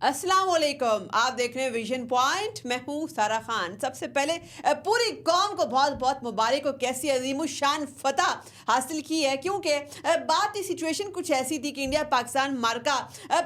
अस्सलाम वालेकुम। आप देख रहे हैं विजन पॉइंट। मैं हूँ सारा खान। सबसे पहले पूरी कौम को बहुत बहुत मुबारक हो, कैसी अजीमुशान फतह हासिल की है, क्योंकि बात इस सिचुएशन कुछ ऐसी थी कि इंडिया पाकिस्तान मार्का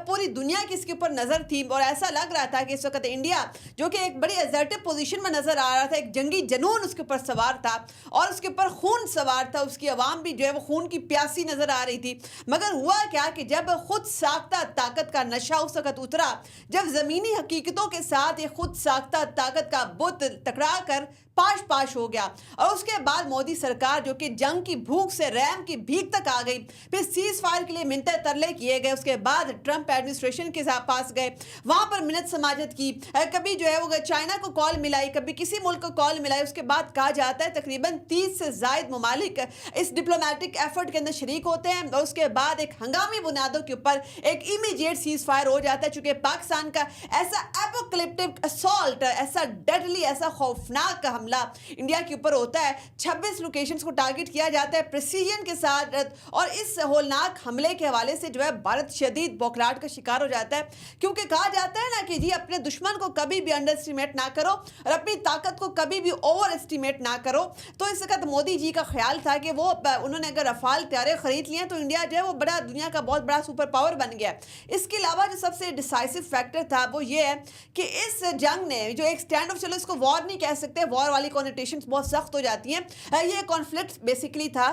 पूरी दुनिया की इसके ऊपर नज़र थी और ऐसा लग रहा था कि इस वक्त इंडिया जो कि एक बड़ी असर्टिव पोजीशन में नज़र आ रहा था, एक जंगी जनून उसके ऊपर सवार था और उसके ऊपर खून सवार था, उसकी आवाम भी जो है वो खून की प्यासी नज़र आ रही थी। मगर हुआ क्या कि जब खुद साख्ता ताकत का नशा उस वक्त उतरा, जब ज़मीनी हकीकतों के साथ ये खुद साख्ता ताकत का बुत टकरा कर पाश पाश हो गया और उसके बाद मोदी सरकार जो कि जंग की भूख से रैम की भीख तक आ गई, फिर सीज फायर के लिए मिन्नतें तरले किए गए, उसके बाद ट्रंप एडमिनिस्ट्रेशन के साथ पास गए, वहाँ पर मिन्नत समाजत की, कभी जो है वो चाइना को कॉल मिलाई, कभी किसी मुल्क को कॉल मिलाई। उसके बाद कहा जाता है तकरीबन 30 से ज़ायद ममालिक इस डिप्लोमेटिक एफर्ट के अंदर शरीक होते हैं और उसके बाद एक हंगामी बुनियादों के ऊपर एक इमीडिएट सीज फायर हो जाता है। चूँकि पाकिस्तान का ऐसा एपोकलिप्टिक असॉल्ट, ऐसा डेडली, ऐसा खौफनाक हमला इंडिया के ऊपर होता है, 26 लोकेशंस को टारगेट किया जाता है प्रिसीजन के साथ और इस होलनाक हमले के हवाले से जो है भारत शदीद बौखलाहट का शिकार हो जाता है, क्योंकि कहा जाता है ना कि जी अपने दुश्मन को कभी भी अंडर एस्टिमेट ना करो और अपनी ताकत को कभी भी ओवर एस्टिमेट ना करो। तो इस वक्त मोदी जी का ख्याल था कि वो उन्होंने अगर रफाल तैयारे खरीद लिए तो इंडिया जो है वो बड़ा दुनिया का बहुत बड़ा सुपर पावर बन गया। इसके अलावा जो सबसे डिसाइसिव फैक्टर था वो ये है कि इस जंग ने जो एक स्टैंड ऑफ, चलो इसको वॉर नहीं कह सकते, वॉर वाली कॉन्नोटेशंस बहुत सख्त हो जाती हैं, ये कॉन्फ्लिक्ट बेसिकली था।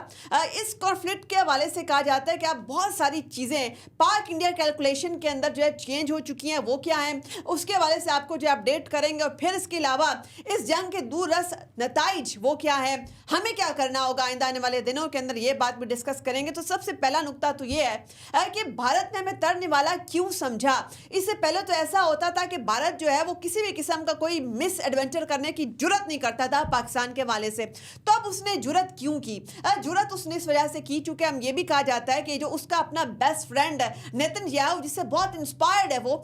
इस कॉन्फ्लिक्ट के हवाले से कहा जाता है कि आप बहुत सारी चीज़ें पाक इंडिया कैलकुलेशन के अंदर जो है चेंज हो चुकी हैं, वो क्या हैं उसके हवाले से आपको जो अपडेट करेंगे। और फिर इसके अलावा इस जंग के दूररस नताइज वो क्या है, हमें क्या करना होगा आइंदा आने वाले दिनों के अंदर, ये बात भी डिस्कस करेंगे। तो सबसे पहला नुकता तो ये है कि भारत ने हमें तरने वाला क्यों समझा। इससे पहले तो ऐसा होता था कि भारत जो है वो किसी भी किस्म का कोई मिस एडवेंचर करने की जुर्रत नहीं करता था पाकिस्तान के हवाले से। तो अब उसने जुर्रत क्यों की? जुर्रत उसने इस वजह से की चूंकि हम ये भी कहा जाता है कि जो उसका अपना बेस्ट फ्रेंड नेतन्याहू, जिससे बहुत इंस्पायर्ड है वो,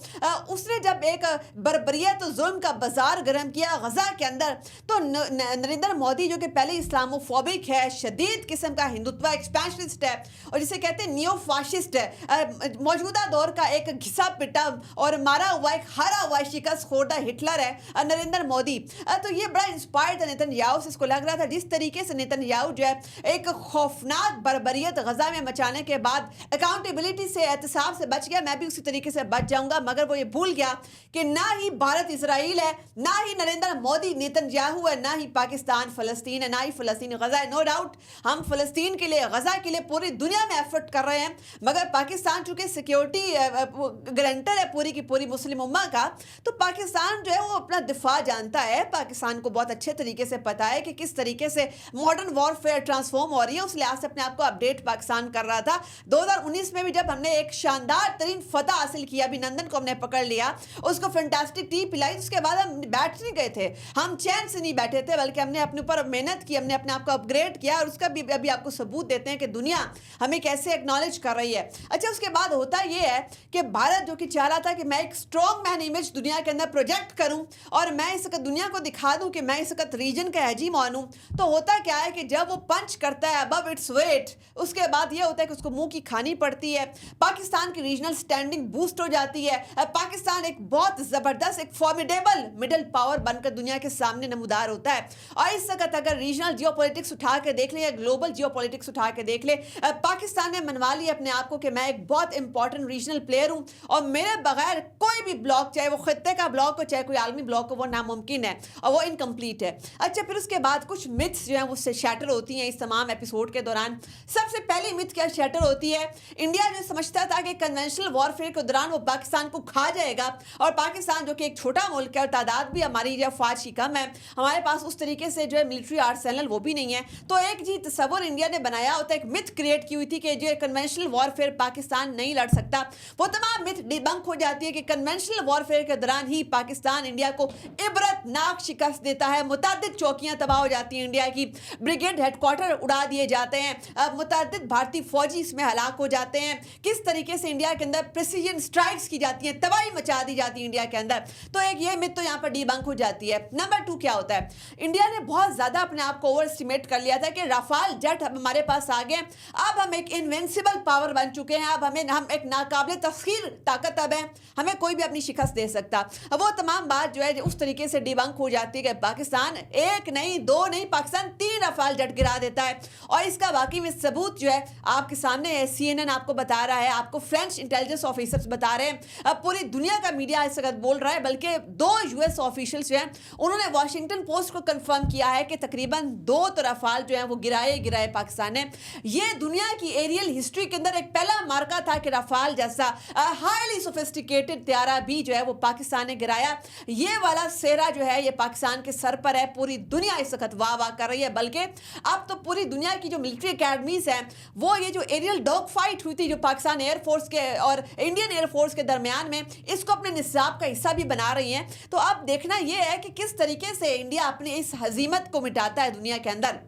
उसने जब एक बर्बरियत और जुल्म का बाजार गर्म किया गजा के अंदर, तो नरेंद्र मोदी जो कि पहले इस्लामोफोबिक है, शदीद किस्म का हिंदुत्व एक्सपेंशनिस्ट है और जिसे कहते हैं नियो फाशिस्ट है, मौजूदा दौर का एक घिसा पिटा और मारा हुआ एक हारा हुआ शिकस्त खोरदा हिटलर है नरेंद्र मोदी। तो ये बड़ा इंस्पायर्ड था नेतन्याहू से। इसको लग रहा था जिस तरीके से नेतन्याहू जो है एक खौफनाक बर्बरियत गजा में मचाने के बाद अकाउंटेबिलिटी से, एहतसाब से बच गया, मैं भी उसी तरीके से बच जाऊंगा। मगर वो ये भूल गया कि ना ही भारत इसराइल है, ना ही नरेंद्र मोदी नेतन्याहू है, ना ही पाकिस्तान फ़लस्तीन है, ना ही फ़लस्तीन गजा है। नो डाउट हम फ़लस्तीन के लिए, गजा के लिए पूरी दुनिया में एफर्ट कर रहे हैं, मगर पाकिस्तान चूँकि सिक्योरिटी गारंटर है पूरी की पूरी मुस्लिम उम्मा का, तो पाकिस्तान जो है वो अपना दिफा जानता है। पाकिस्तान को बहुत अच्छे तरीके से पता है कि किस तरीके से मॉडर्न वॉरफेयर ट्रांसफॉर्म हो रही है। उस लिहाज से अपने आप को अपडेट पाकिस्तान कर रहा था। 2019 में भी जब हमने एक शानदार तरीन फतह हासिल किया, अभिनंदन को हमने पकड़ लिया, उसको फैंटास्टिक टी पिलाई, उसके बाद हम बैठ नहीं गए थे, हम चैन से नहीं बैठे थे, बल्कि हमने अपने ऊपर मेहनत की, हमने अपने आप को अपग्रेड किया और उसका भी अभी आपको सबूत देते हैं कि दुनिया हमें कैसे एक्नॉलेज कर रही है। अच्छा, उसके बाद होता यह है कि भारत जो कि चाह रहा था कि मैं एक स्ट्रॉन्ग मैन इमेज दुनिया के अंदर प्रोजेक्ट करूं और मैं इस वक्त दुनिया को दिखा दूं कि मैं इस वक्त रीजन का हेजीमॉन हूं, तो होता क्या है कि जब वो पंच करता है अबव इट्स वेट, उसके बाद ये होता है कि उसको मुंह की खानी पड़ती है। पाकिस्तान की रीजनल स्टैंडिंग बूस्ट हो जाती है, पाकिस्तान एक बहुत ज़बरदस्त, एक फॉर्मिडेबल मिडल पावर बनकर दुनिया के सामने नमूदार होता है। और इस वक्त अगर रीजनल जियोपॉलिटिक्स उठा के देख ले या ग्लोबल जियोपॉलिटिक्स उठा के देख ले, पाकिस्तान ने मनवा लिया अपने आप को कि मैं एक बहुत इंपॉर्टेंट रीजनल प्लेयर हूँ और मेरे बगैर कोई भी ब्लॉक, चाहे वो खत्ते का ब्लॉक हो चाहे कोई आलमी ब्लॉक हो, वो नामुमकिन है और वो इनकम्प्लीट है। अच्छा, फिर उसके बाद कुछ मिथ्स जो हैं वो शैटर होती हैं इस तमाम एपिसोड के दौरान। सबसे पहली मिथ क्या शैटर होती है, इंडिया जो समझता था कि कन्वेंशनल वॉरफेयर के दौरान वो पाकिस्तान को खा जाएगा और पाकिस्तान जो कि एक छोटा मुल्क है और तादाद भी हमारी जो फौज की कम है, हमारे पास उस तरीके से जो है मिलिट्री आर्सेनल वो भी नहीं है, तो एक जी तस्वर इंडिया ने बनाया होता है, एक मिथ क्रिएट की हुई थी कि जो कन्वेंशनल वॉरफेयर पाकिस्तान नहीं लड़ सकता। वो तमाम मिथ डिबंक हो जाती है कि कन्वेंशनल वॉरफेयर के दौरान ही पाकिस्तान इंडिया को इबरतनाक शिकस्त देता है, मुतअद्दिद चौकियां तबाह हो जाती हैं, इंडिया की ब्रिगेड हेडक्वार्टर उड़ा दिए जाते हैं, मुतअद्दिद भारतीय फौजी इसमें हलाक हो जाते हैं, किस तरीके से इंडिया के अंदर प्रिसीजन स्ट्राइक्स की जाती हैं, तबाही मचा दी जाती है इंडिया के अंदर। तो एक ये मिथ तो यहाँ पर डीबंक हो जाती है। नंबर 2 क्या होता है, इंडिया ने बहुत ज्यादा अपने आप को ओवर एस्टिमेट कर लिया था कि राफाल जेट हमारे पास आ गए, अब हम एक इनविंसिबल पावर बन चुके हैं, अब हम एक नाकाबिले तस्खीर ताकत अब है, हमें कोई भी अपनी शिकस्त दे सकता। वो तमाम बात जो है उस तरीके से डिबंक हो जाती है कि पाकिस्तान एक नहीं, दो नहीं, पाकिस्तान 3 राफाल जेट गिरा देता है। और इसका वाकई में सबूत जो है आपके सामने है, CNN आपको बता रहा है, आपको फ्रेंच इंटेलिजेंस ऑफिसर्स बता रहे हैं, अब पूरी दुनिया का मीडिया इस वक्त बोल रहा है, बल्कि 2 US ऑफिशियल्स जो हैं उन्होंने वॉशिंगटन पोस्ट को कंफर्म किया है कि तकरीबन 2 तो राफाल जो है वो गिराए पाकिस्तान ने। ये दुनिया की एरियल हिस्ट्री के अंदर एक पहला मार्का था कि राफाल जैसा हाईली सोफिस्टिकेटेड त्यारा भी जो है वो पाकिस्तान ने गिराया। ये वाला सेहरा जो है ये पाकिस्तान के सर पर है, पूरी दुनिया इस वक्त वाह कर रही है, बल्कि अब तो पूरी दुनिया की जो मिलिट्री एकेडमीज हैं वो ये जो एरियल डॉग फाइट हुई थी जो पाकिस्तान एयरफोर्स के और इंडियन एयरफोर्स के दरमियान में, इसको अपने निसाब का हिस्सा भी बना रही हैं। तो अब देखना यह है कि किस तरीके से इंडिया अपनी इस हजीमत को मिटाता है दुनिया के अंदर।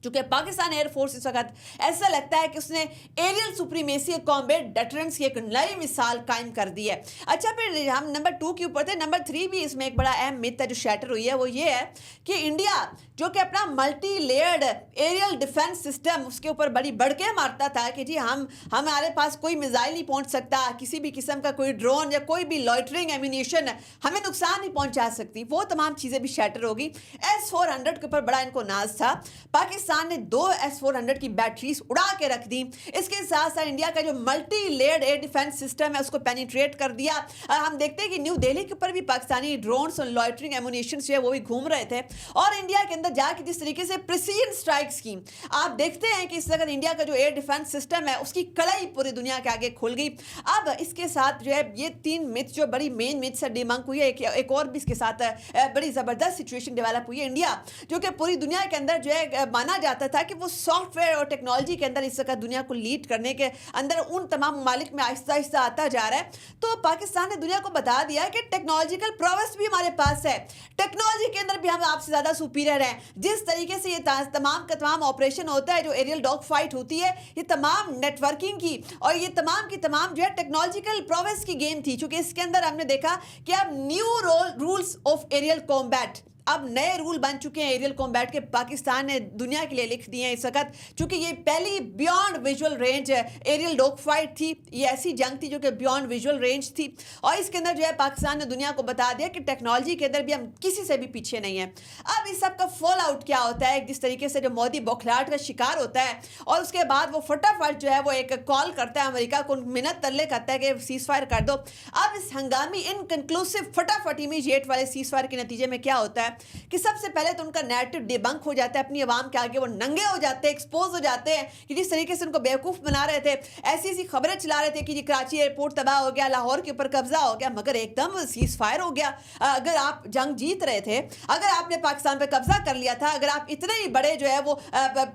चूंकि पाकिस्तान एयरफोर्स इस वक्त ऐसा लगता है कि उसने एरियल सुप्रीमेसी कॉम्बैट डेटरेंस की एक नई मिसाल कायम कर दी है। अच्छा, फिर हम नंबर 2 के ऊपर थे, नंबर 3 भी इसमें एक बड़ा अहम मिथ है जो शैटर हुई है, वो ये है कि इंडिया जो कि अपना multi layered aerial defence system उसके ऊपर बड़ी बढ़के मारता था कि जी हमारे पास कोई मिसाइल नहीं पहुंच सकता, किसी भी किस्म का कोई ड्रोन या कोई भी लॉइटरिंग एम्यूनिशन हमें नुकसान नहीं पहुंचा सकती, वो तमाम चीज़ें भी शैटर होगी। S-400 के ऊपर बड़ा इनको नाज था, पाकिस्तान ने 2 S-400 की बैटरीज उड़ा के रख दी। इसके साथ साथ इंडिया का जो multi layered air defence system है उसको पेनिट्रेट कर दिया। हम देखते हैं कि न्यू दिल्ली के ऊपर भी पाकिस्तानी ड्रोन्स और लॉइटरिंग एम्यूनिशन जो है वो भी घूम रहे थे, और इंडिया के अंदर जाके जिस तरीके से प्रिसीजन स्ट्राइक्स की आप देखते हैं कि इस वक्त इंडिया का जो एयर डिफेंस सिस्टम है उसकी कड़ाई पूरी दुनिया के आगे खुल गई। अब इसके साथ जो है ये 3 मिथ जो बड़ी मेन मिथ से डिबंक हुई है, एक और भी इसके साथ बड़ी जबरदस्त सिचुएशन डेवलप हुई है। इंडिया जो कि पूरी दुनिया के अंदर जो है माना जाता था कि वो सॉफ्टवेयर और टेक्नोलॉजी के अंदर इस वक्त दुनिया को लीड करने के अंदर उन तमाम ममालिक में आहिस्ता आहिस्ता आता जा रहा है, तो पाकिस्तान ने दुनिया को बता दिया कि टेक्नोलॉजिकल प्रोग्रेस भी हमारे पास है, टेक्नोलॉजी के अंदर भी हम आपसे ज़्यादा सुपीरियर हैं। जिस तरीके से ये तमाम का तमाम ऑपरेशन होता है, जो एरियल डॉग फाइट होती है, ये तमाम नेटवर्किंग की और ये तमाम की तमाम जो है टेक्नोलॉजिकल प्रोग्रेस की गेम थी, क्योंकि इसके अंदर हमने देखा कि अब new rules of aerial combat, अब नए रूल बन चुके हैं एरियल कॉम्बैट के, पाकिस्तान ने दुनिया के लिए लिख दिए हैं इस वक्त। चूंकि ये पहली beyond visual range aerial dog fight थी, ये ऐसी जंग थी जो कि बियॉन्ड विजुअल रेंज थी, और इसके अंदर जो है पाकिस्तान ने दुनिया को बता दिया कि टेक्नोलॉजी के अंदर भी हम किसी से भी पीछे नहीं है। अब इस सब का फॉल आउट क्या होता है, जिस तरीके से जो मोदी बौखलाहट का शिकार होता है और उसके बाद वो फटाफट जो है वो एक कॉल करता है अमेरिका को, मिन्नत तरले करता है कि सीज फायर कर दो। अब इस हंगामी इनकंक्लूसिव फटाफट इमीडिएट वाले सीज फायर के नतीजे में क्या होता है कि सबसे पहले तो उनका नैरेटिव डिबंक हो जाता है, अपनी आवाम के आगे वो नंगे हो जाते हैं, एक्सपोज हो जाते हैं कि जिस तरीके से उनको बेवकूफ़ बना रहे थे, ऐसी ऐसी खबरें चला रहे थे कि जी कराची एयरपोर्ट तबाह हो गया, लाहौर के ऊपर कब्जा हो गया, मगर एकदम सीज फायर हो गया। अगर आप जंग जीत रहे थे, अगर आपने पाकिस्तान पर कब्जा कर लिया था, अगर आप इतने ही बड़े जो है वो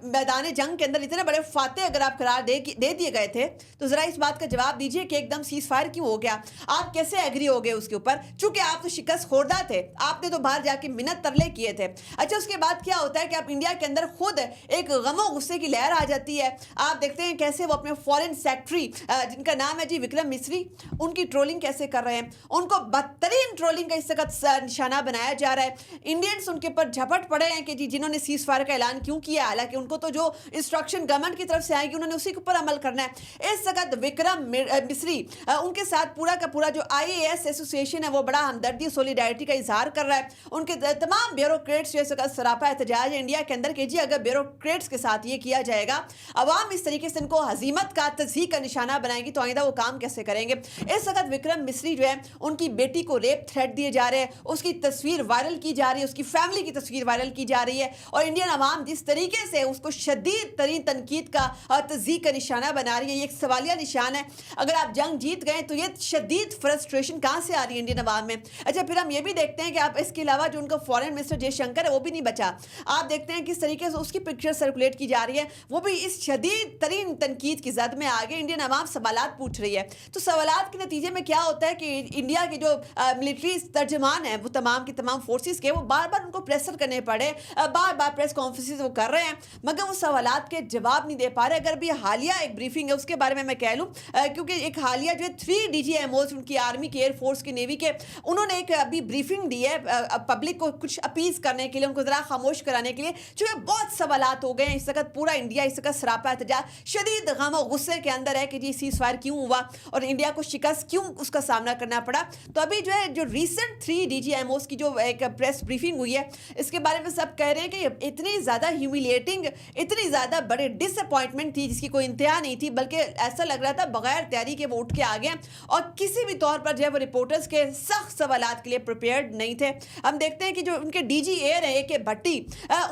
मैदान जंग के अंदर इतने बड़े फाते अगर आप करार दे दिए गए थे, तो ज़रा इस बात का जवाब दीजिए कि एकदम सीज फायर क्यों हो गया, आप कैसे एग्री हो गए उसके ऊपर, चूंकि आप तो शिकस्त खोरदा थे, आपने तो बाहर जाके मिन्नत तरले किए थे। अच्छा, उसके बाद क्या होता है कि आप इंडिया के अंदर खुद एक गमो गुस्से की लहर आ जाती है। आप देखते हैं कैसे वो अपने फॉरेन सेक्रेटरी जिनका नाम है जी विक्रम मिस्री, उनकी ट्रोलिंग कैसे कर रहे हैं, उनको बदतरीन ट्रोलिंग का इस वक्त निशाना बनाया जा रहा है। इंडियंस उनके ऊपर झपट पड़े हैं कि जी जिन्होंने सीज फायर का ऐलान क्यों किया, हालांकि उनको तो जो इंस्ट्रक्शन गवर्नमेंट की तरफ से आएगी उन्होंने उसी के ऊपर अमल करना है। इस वक्त विक्रम मिस्री उनके साथ पूरा का पूरा जो IAS एसोसिएशन है वो बड़ा हमदर्दी सोलिडारिटी का इजहार कर रहा है। उनके तमाम ब्यूरोक्रेट्स जो है सरापा एहतजाज है इंडिया के अंदर कि जी अगर ब्यूरोक्रेट्स के साथ ये किया जाएगा, अवाम इस तरीके से इनको हजीमत का तज़हीक का निशाना बनाएगी, तो आइंदा वो काम कैसे करेंगे। इस वक्त विक्रम मिस्री जो है उनकी बेटी को रेप थ्रेट दिए जा रहे हैं, उसकी तस्वीर वायरल की जा रही है, उसकी फैमिली की तस्वीर वायरल की जा रही है, और इंडियन अवाम जिस तरीके से उसको शदीद तरीन तनकीद का और तज़हीक का निशाना बना रही है, ये एक सवालिया निशान है। अगर आप जंग जीत गए तो ये शदीद फ्रस्ट्रेशन कहाँ से आ रही है इंडियन अवाम में। अच्छा, फिर हम ये भी देखते हैं कि आप इसके अलावा जो उनका फॉरेन मिनिस्टर जयशंकर है वो भी नहीं बचा। आप देखते हैं किस तरीके से उसकी पिक्चर सर्कुलेट की जा रही है, वो भी इस शदीद तरीन तनकीद की जद में आगे इंडियन अवाम सवालात पूछ रही है। तो सवालात के नतीजे में क्या होता है कि इंडिया के जो मिलिट्री तर्जमान है वो तमाम की तमाम फोर्सेस के, वो बार बार उनको प्रेशर करने पड़े, बार बार प्रेस कॉन्फ्रेंसेस वो कर रहे हैं, मगर वो सवालात के जवाब नहीं दे पा रहे। अगर भी हालिया एक ब्रीफिंग है उसके बारे में मैं कह लूँ, क्योंकि एक हालिया जो है 3 DGMOs उनकी आर्मी के, एयरफोर्स की, नेवी के, उन्होंने एक अभी ब्रीफिंग दी है पब्लिक को कुछ अपीज करने के लिए, उनको ज़रा खामोश कराने के लिए, जो बहुत सवालात हो गए हैं। इस वक्त पूरा इंडिया इस वक्त सरापा एहतजाज शदीद गम और गुस्से के अंदर है कि जी सीज फायर क्यों हुआ और इंडिया को शिकस्त क्यों उसका सामना करना पड़ा। तो अभी जो है जो रिसेंट 3 DGMOs की जो एक प्रेस ब्रीफिंग हुई है, इसके बारे में सब कह रहे हैं कि इतनी ज़्यादा ह्यूमिलिएटिंग, इतनी ज़्यादा बड़े डिसअपॉइंटमेंट थी जिसकी कोई इंतहा नहीं थी, बल्कि ऐसा लग रहा था बगैर तैयारी के वो उठ के आ गए और किसी भी तौर पर जो है वो रिपोर्टर्स के सख्त सवालात के लिए प्रिपेयर्ड नहीं थे। हम देखते हैं कि जो उनके DG एयर है AK भट्टी,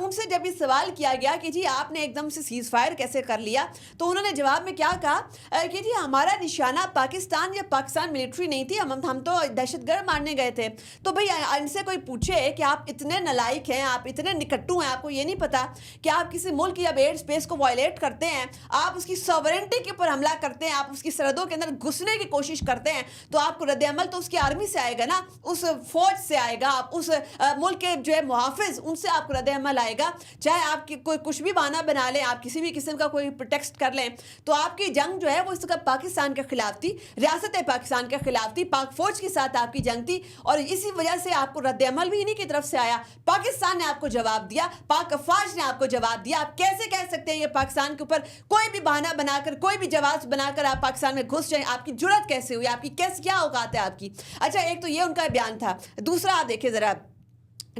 उनसे जब ये सवाल किया गया कि जी आपने एकदम से सीज फायर कैसे कर लिया, तो उन्होंने जवाब में क्या कहा कि जी हमारा निशाना पाकिस्तान या पाकिस्तान मिलिट्री नहीं थी, हम तो दहशतगर्द मारने गए थे। तो भाई इनसे कोई पूछे कि आप इतने नालायक हैं, आप इतने निकट्टू हैं, आपको ये नहीं पता कि आप किसी मुल्क की जब एयर स्पेस को वायलेट करते हैं, आप उसकी सॉवरेंटी के ऊपर हमला करते हैं, आप उसकी सरहदों के अंदर घुसने की कोशिश करते हैं, तो आपको रद्द अमल तो उसकी आर्मी से आएगा ना, उस फौज से आएगा, आप उस मुल्क के जो है मुहाफिज उनसे आपको रद्द अमल आएगा। चाहे आप कोई कुछ भी बहाना बना लें, आप किसी भी किस्म का कोई प्रोटेक्स्ट कर लें, तो आपकी जंग जो है वो इस वक्त पाकिस्तान के खिलाफ थी, रियासत पाकिस्तान के खिलाफ थी, पाक फौज के साथ आपकी जंग थी, और इसी वजह से आपको रद्द अमल भी इन्हीं की तरफ से आया। पाकिस्तान ने आपको जवाब दिया, पाक फौज ने आपको जवाब दिया। आप कैसे कह सकते हैं ये पाकिस्तान के ऊपर कोई भी बहाना बनाकर, कोई भी जवाब बनाकर आप पाकिस्तान में घुस जाए? आपकी जुर्रत कैसे हुई? आपकी कैसे, क्या औकात है आपकी? अच्छा, एक तो ये उनका बयान था। दूसरा आप देखिए जरा,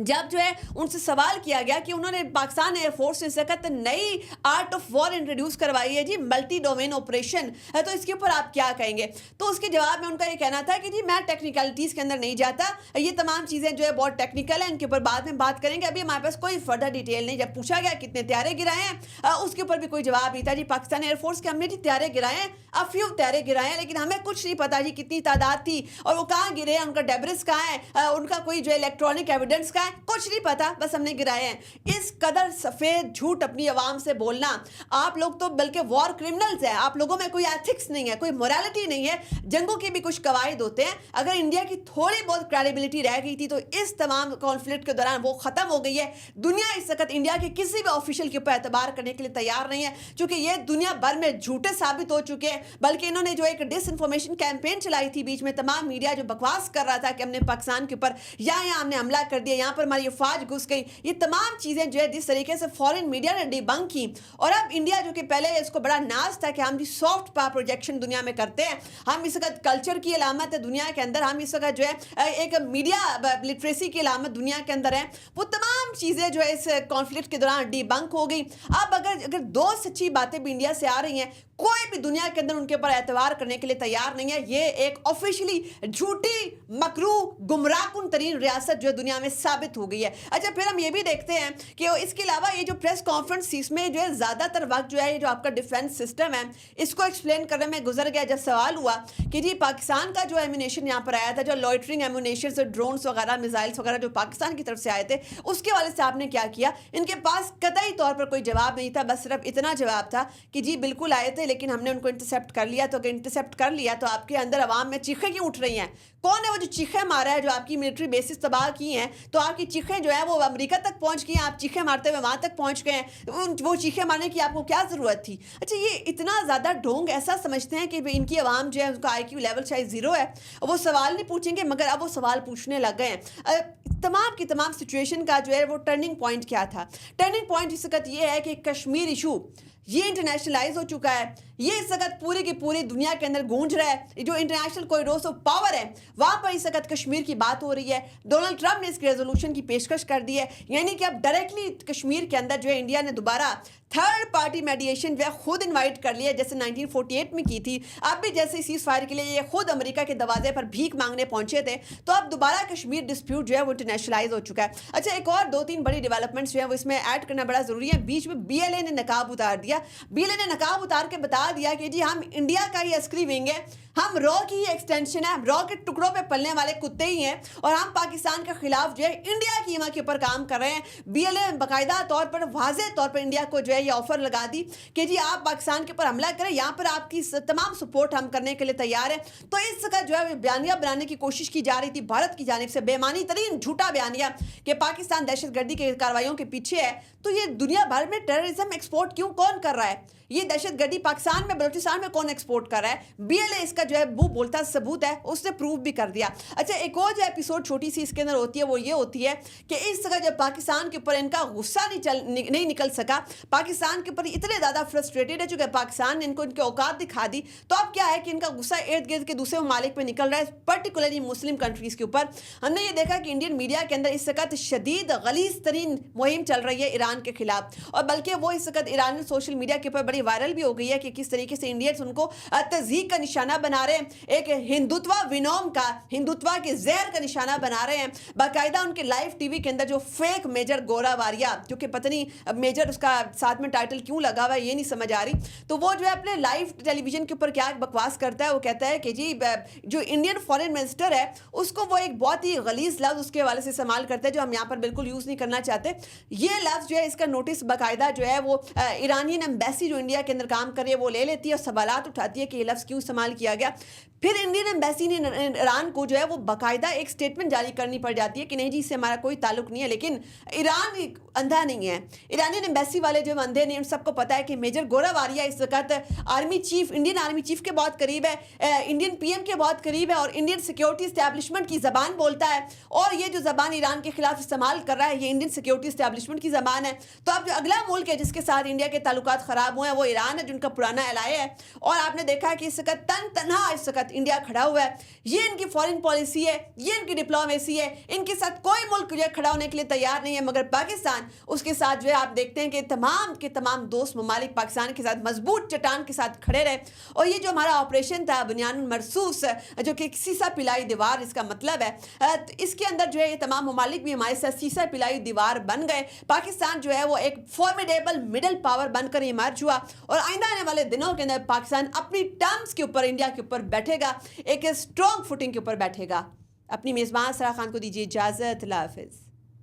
जब जो है उनसे सवाल किया गया कि उन्होंने पाकिस्तान एयरफोर्स से सख्त नई आर्ट ऑफ वॉर इंट्रोड्यूस करवाई है जी, मल्टी डोमेन ऑपरेशन है, तो इसके ऊपर आप क्या कहेंगे? तो उसके जवाब में उनका ये कहना था कि जी मैं टेक्निकलिटीज़ के अंदर नहीं जाता, ये तमाम चीज़ें जो है बहुत टेक्निकल हैं, इनके ऊपर बाद में बात करेंगे, अभी हमारे पास कोई फर्दर डिटेल नहीं। जब पूछा गया कितने त्यारे गिराए हैं, उसके ऊपर भी कोई जवाब नहीं था। जी पाकिस्तान एयरफोर्स के हमने जी त्यारे गिराए हैं, अफ्यू त्यारे गिराए हैं, लेकिन हमें कुछ नहीं पता जी कितनी तादाद थी और वो कहाँ गिरे हैं, उनका डेब्रिस कहाँ है, उनका कोई जो इलेक्ट्रॉनिक एविडेंस कहाँ है, कुछ नहीं पता, बस हमने गिराए हैं। इस कदर सफेद झूठ अपनी आवाम से बोलना, आप लोग तो बल्कि वॉर क्रिमिनल्स हैं, आप लोगों में कोई एथिक्स नहीं है, कोई मोरालिटी नहीं है। जंगों के भी कुछ कवायद होते हैं, अगर इंडिया की थोड़ी बहुत क्रेडिबिलिटी रह गई थी तो इस तमाम कॉन्फ्लिक्ट के दौरान वो खत्म हो गई है। दुनिया इस वक्त इंडिया के किसी भी ऑफिशियल के ऊपर एतबार करने के लिए तैयार नहीं है, क्योंकि ये दुनिया भर में झूठे साबित हो चुके हैं। बल्कि इन्होंने जो एक डिसइंफॉर्मेशन कैंपेन चलाई थी बीच में, तमाम मीडिया जो बकवास कर रहा था कि हमने पाकिस्तान के ऊपर यहाँ हमने हमला कर दिया, यहाँ पर हमारी फौज घुस गई, ये तमाम चीज़ें जो है जिस तरीके से फॉरेन मीडिया ने डिबंक की। और अब इंडिया जो कि पहले इसको बड़ा नाज था कि हम जी सॉफ्ट पावर प्रोजेक्शन दुनिया में करते हैं, हम इस वक्त कल्चर की अलामत है दुनिया के अंदर, हम इस वक्त जो है एक मीडिया लिटरेसी की अलामत दुनिया के अंदर है, वो तमाम चीज़ें जो है इस कॉन्फ्लिक्ट के दौरान डिबंक हो गई। अब अगर दो सच्ची बातें भी इंडिया से आ रही हैं, कोई भी दुनिया के अंदर उनके ऊपर एतबार करने के लिए तैयार नहीं है। ये एक ऑफिशियली झूठी, मकरू, गुमराहकुन तरीन रियासत जो है दुनिया में साबित हो गई है। अच्छा, फिर हम ये भी देखते हैं कि इसके अलावा ये जो प्रेस कॉन्फ्रेंस, इसमें जो है ज़्यादातर वक्त जो है ये जो आपका डिफेंस सिस्टम है इसको एक्सप्लेन करने में गुजर गया। जब सवाल हुआ कि जी पाकिस्तान का जो एम्यूनेशन यहाँ पर आया था, जो लॉइटरिंग एम्यूनेशन और ड्रोन्स वगैरह, मिसाइल्स वगैरह जो पाकिस्तान की तरफ से आए थे, उसके वाले से आपने क्या किया? इनके पास कतई तौर पर कोई जवाब नहीं था, बस सिर्फ इतना जवाब था कि जी बिल्कुल आए थे, लेकिन हमने उनको इंटरसेप्ट कर लिया। तो अगर इंटरसेप्ट कर लिया तो आपके अंदर अवाम में चीखें क्यों उठ रही हैं? कौन है वो जो चीखें मारा है, जो आपकी मिलिट्री बेसिस तबाह की हैं? तो आपकी चीखें जो है वो अमेरिका तक पहुंच गई हैं, आप चीखें मारते हुए वहाँ तक पहुंच गए हैं, वो चीखें मारने की आपको क्या ज़रूरत थी? अच्छा, ये इतना ज़्यादा ढोंग, ऐसा समझते हैं कि इनकी आवाम जो है उसका IQ लेवल शायद ज़ीरो है, वो सवाल नहीं पूछेंगे, मगर अब वो सवाल पूछने लग गए हैं। तमाम की तमाम सिचुएशन का जो है वो टर्निंग पॉइंट क्या था? टर्निंग पॉइंट इस वक्त ये है कि कश्मीर इशू ये इंटरनेशनलाइज हो चुका है, ये इस वक्त पूरी की पूरी दुनिया के अंदर गूंज रहा है। जो इंटरनेशनल कॉरिडोर्स ऑफ पावर है वहाँ पर इस वक्त कश्मीर की बात हो रही है। डोनाल्ड ट्रंप ने इसकी रेजोल्यूशन की पेशकश कर दी है, यानी कि अब डायरेक्टली कश्मीर के अंदर जो है इंडिया ने दोबारा थर्ड पार्टी मेडिएशन जो है खुद इन्वाइट कर लिया, जैसे 1948 में की थी। अब भी जैसे सीज फायर के लिए ये खुद अमेरिका के दरवाजे पर भीख मांगने पहुंचे थे, तो अब दोबारा कश्मीर डिस्प्यूट जो है वो इंटरनेशनलाइज हो चुका है। अच्छा, एक और 2-3 बड़ी डेवलपमेंट्स जो है वो इसमें ऐड करना बड़ा ज़रूरी है। बीच में BLA ने नकाब उतार दिया दिया। BLA ने नकाब उतार के बता दिया कि जी हम इंडिया का ही अस्करी विंग है, हम रॉ की ही एक्सटेंशन है, रॉ के टुकड़ों पे पलने वाले कुत्ते ही हैं और हम पाकिस्तान के खिलाफ जो है इंडिया की ईमा के ऊपर काम कर रहे हैं। BLA बाकायदा तौर पर वाज़े तौर पर इंडिया को जो है ये ऑफर लगा दी कि जी आप पाकिस्तान के ऊपर हमला करें, यहाँ पर आपकी तमाम सपोर्ट हम करने के लिए तैयार हैं। तो इस जगह जो है बयानिया बनाने की कोशिश की जा रही थी भारत की जानिब से, बेमानी तरीन झूठा बयानिया कि पाकिस्तान दहशतगर्दी की कार्रवाइयों के पीछे है। तो ये दुनिया भर में टेररिज्म एक्सपोर्ट क्यों कौन कर रहा है? ये दहशतगर्दी पाकिस्तान में बलूचिस्तान में कौन एक्सपोर्ट कर रहा है? BLA इसका जो है वो बोलता सबूत है, उसने प्रूव भी कर दिया। अच्छा, एक और जो एपिसोड छोटी सी इसके अंदर होती है वो ये होती है कि इस जगह जब पाकिस्तान के ऊपर इनका गुस्सा नहीं निकल सका, पाकिस्तान के ऊपर इतने ज़्यादा फ्रस्ट्रेटेड है चूँकि पाकिस्तान ने इनको इनकी औकात दिखा दी, तो अब क्या है कि इनका गुस्सा इर्द गिर्द के दूसरे ममालिक पर निकल रहा है, पर्टिकुलरली मुस्लिम कंट्रीज़ के ऊपर। हमने ये देखा कि इंडियन मीडिया के अंदर इस वक्त शदीद गलीज तरीन मुहिम चल रही है ईरान के खिलाफ, और बल्कि वो इस वक्त ईरानी सोशल मीडिया के ऊपर बड़ी वायरल भी हो गई है कि किस तरीके से इंडियंस उनको तज़हीक का निशाना बना रहे हैं, एक हिंदुत्व विनोम का, हिंदुत्व के जहर का निशाना बना रहे हैं। बाकायदा उनके लाइव टीवी के अंदर जो फेक मेजर गोरा वारिया, जो कि पता नहीं मेजर उसका साथ में टाइटल क्यों लगा हुआ है ये नहीं समझ आ रही, तो वो जो है अपने लाइव टेलीविजन के ऊपर क्या बकवास करता है। वो कहता है कि जी जो इंडियन फॉरेन मिनिस्टर है उसको वो एक बहुत ही गलीज लफ्ज़ उसके हवाले से इस्तेमाल करते हैं जो हम यहाँ पर बिल्कुल यूज़ नहीं करना चाहते। ये लफ्ज़ जो है इसका नोटिस बाकायदा जो है वो ईरानियन एम्बेसी जो इंडिया के अंदर काम कर रही है वो ले लेती है और सवालात उठाती है कि ये लफ्ज़ क्यों इस्तेमाल किया गया। फिर इंडियन एम्बेसी ने ईरान को जो है वो बाकायदा एक स्टेटमेंट जारी करनी पड़ जाती है कि नहीं जी इससे हमारा कोई ताल्लुक नहीं है। लेकिन ईरान अंधा नहीं है, ईरानियन एम्बेसी वाले जो अंधे नहीं, उन सबको पता है कि मेजर गोरा वारिया इस वक्त army chief, Indian army chief के बहुत करीब है, इंडियन PM के बहुत करीब है और इंडियन सिक्योरिटी इस्टेब्लिशमेंट की ज़बान बोलता है, और ये जो ज़बान ईरान के खिलाफ इस्तेमाल कर रहा है ये इंडियन सिक्योरिटी इस्टेब्लिशमेंट की ज़बान है। तो अब जो अगला मुल्क है जिसके साथ इंडिया के ताल्लुकात ख़राब हुए हैं वो ईरान है, जिनका पुराना एलाय है, और आपने देखा है कि इस वक्त तनहा इस वक्त इंडिया खड़ा हुआ है। ये इनकी फॉरेन पॉलिसी है, ये इनकी डिप्लोमेसी है, इनके साथ कोई मुल्क जो खड़ा होने के लिए तैयार नहीं है, मगर पाकिस्तान उसके साथ जो है आप देखते हैं कि तमाम के तमाम दोस्त ममालिक पाकिस्तान के साथ मजबूत चट्टान के साथ खड़े रहे। और ये जो हमारा ऑपरेशन था बुनियानुल मरसूस, जो कि सीसा पिलाई दीवार इसका मतलब है, तो इसके अंदर जो है ये तमाम ममालिक भी हमारे साथ सीसा पिलाई दीवार बन गए। पाकिस्तान जो है वो एक फॉर्मिडेबल मिडल पावर बनकर इमर्ज हुआ, और आइंदा आने वाले दिनों के अंदर पाकिस्तान अपनी टर्म्स के ऊपर इंडिया के ऊपर बैठेगा, एक स्ट्रॉन्ग फुटिंग के ऊपर बैठेगा। अपनी मेज़बान सरा खान को दीजिए इजाज़त। अल्लाह हाफ़िज़।